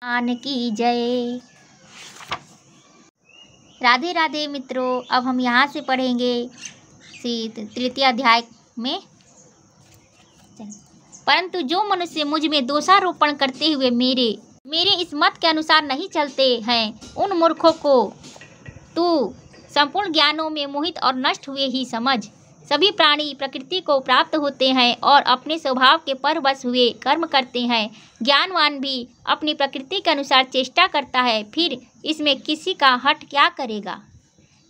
भगवान की जय। राधे राधे मित्रों, अब हम यहाँ से पढ़ेंगे श्री तृतीय अध्याय में। परंतु जो मनुष्य मुझ में दोषारोपण करते हुए मेरे इस मत के अनुसार नहीं चलते हैं, उन मूर्खों को तू संपूर्ण ज्ञानों में मोहित और नष्ट हुए ही समझ। सभी प्राणी प्रकृति को प्राप्त होते हैं और अपने स्वभाव के परवश हुए कर्म करते हैं। ज्ञानवान भी अपनी प्रकृति के अनुसार चेष्टा करता है, फिर इसमें किसी का हट क्या करेगा।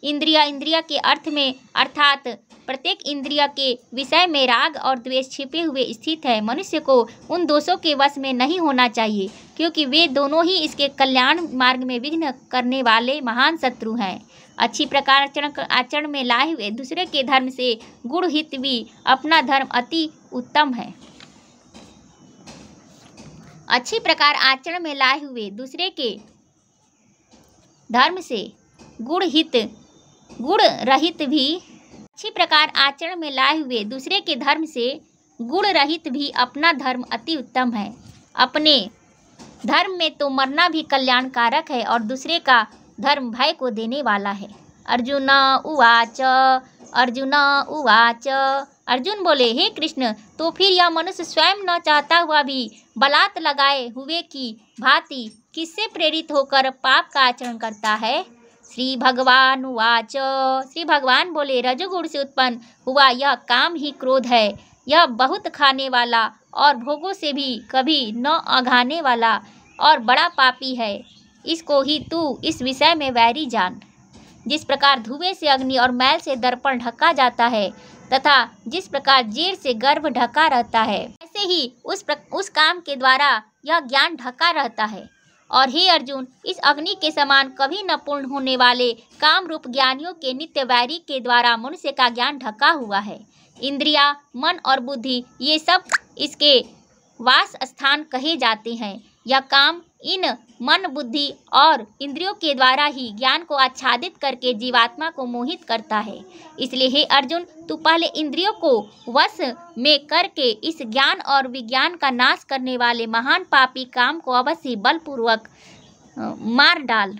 इंद्रिया के अर्थ में अर्थात प्रत्येक इंद्रिय के विषय में राग और द्वेष छिपे हुए स्थित है। मनुष्य को उन दोषों के वश में नहीं होना चाहिए, क्योंकि वे दोनों ही इसके कल्याण मार्ग में विघ्न करने वाले महान शत्रु हैं। अच्छी प्रकार आचरण में लाए हुए दूसरे के धर्म से गुण हित भी अपना धर्म अति उत्तम है। अच्छी प्रकार आचरण में लाए हुए दूसरे के धर्म से गुण रहित भी अच्छी प्रकार आचरण में लाए हुए दूसरे के धर्म से गुण रहित भी अपना धर्म अति उत्तम है। अपने धर्म में तो मरना भी कल्याणकारक है और दूसरे का धर्म भय को देने वाला है। अर्जुन उवाच अर्जुन बोले, हे कृष्ण, तो फिर यह मनुष्य स्वयं न चाहता हुआ भी बलात् लगाए हुए की भांति किससे प्रेरित होकर पाप का आचरण करता है। श्री भगवान उवाच श्री भगवान बोले, रजोगुण से उत्पन्न हुआ यह काम ही क्रोध है। यह बहुत खाने वाला और भोगों से भी कभी न अघाने वाला और बड़ा पापी है। इसको ही तू इस विषय में वैरी जान। जिस प्रकार धुएं से अग्नि और मैल से दर्पण ढका जाता है तथा जिस प्रकार जेर से गर्भ ढका रहता है, ऐसे ही उस काम के द्वारा यह ज्ञान ढका रहता है। और हे अर्जुन, इस अग्नि के समान कभी न पूर्ण होने वाले काम रूप ज्ञानियों के नित्य वैरी के द्वारा मनुष्य का ज्ञान ढका हुआ है। इंद्रिया, मन और बुद्धि ये सब इसके वास स्थान कहे जाते हैं। यह काम इन मन, बुद्धि और इंद्रियों के द्वारा ही ज्ञान को आच्छादित करके जीवात्मा को मोहित करता है। इसलिए हे अर्जुन, तू पहले इंद्रियों को वश में करके इस ज्ञान और विज्ञान का नाश करने वाले महान पापी काम को अवश्य बलपूर्वक मार डाल,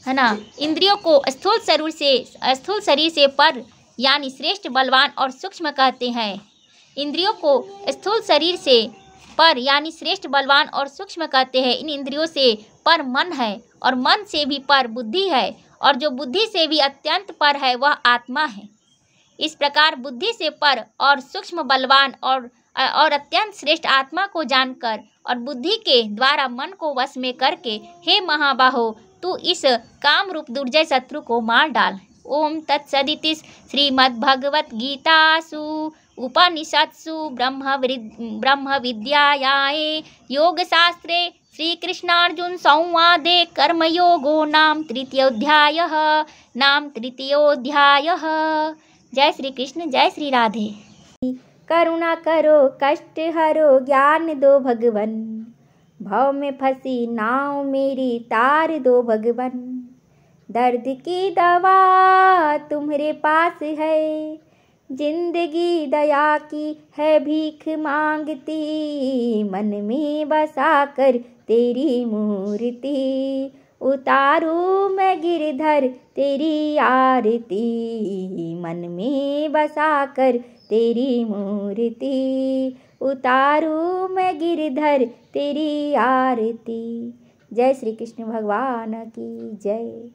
है ना। इंद्रियों को स्थूल शरीर से पर यानी श्रेष्ठ, बलवान और सूक्ष्म कहते हैं। इंद्रियों को स्थूल शरीर से पर यानी श्रेष्ठ, बलवान और सूक्ष्म कहते हैं। इन इंद्रियों से पर मन है और मन से भी पर बुद्धि है, और जो बुद्धि से भी अत्यंत पर है वह आत्मा है। इस प्रकार बुद्धि से पर और सूक्ष्म, बलवान और अत्यंत श्रेष्ठ आत्मा को जानकर और बुद्धि के द्वारा मन को वश में करके, हे महाबाहो, तू इस काम रूप दुर्जय शत्रु को मार डाल। ओम तत्सदिति श्रीमद्भगवत गीतासु उपनिषत्सु ब्रह्म विद्यायां योगशास्त्रे श्रीकृष्णार्जुन संवादे कर्मयोगो नाम तृतीयोऽध्यायः। जय श्री कृष्ण, जय श्री राधे। करुणा करो कष्ट हरो ज्ञान दो भगवन, भव में फंसी नाव मेरी तार दो भगवन। दर्द की दवा तुम्हारे पास है, जिंदगी दया की है भीख मांगती। मन में बसा कर तेरी मूर्ति, उतारू मैं गिरधर तेरी आरती। मन में बसा कर तेरी मूर्ति, उतारू मैं गिरधर तेरी आरती। जय श्री कृष्ण भगवान की जय।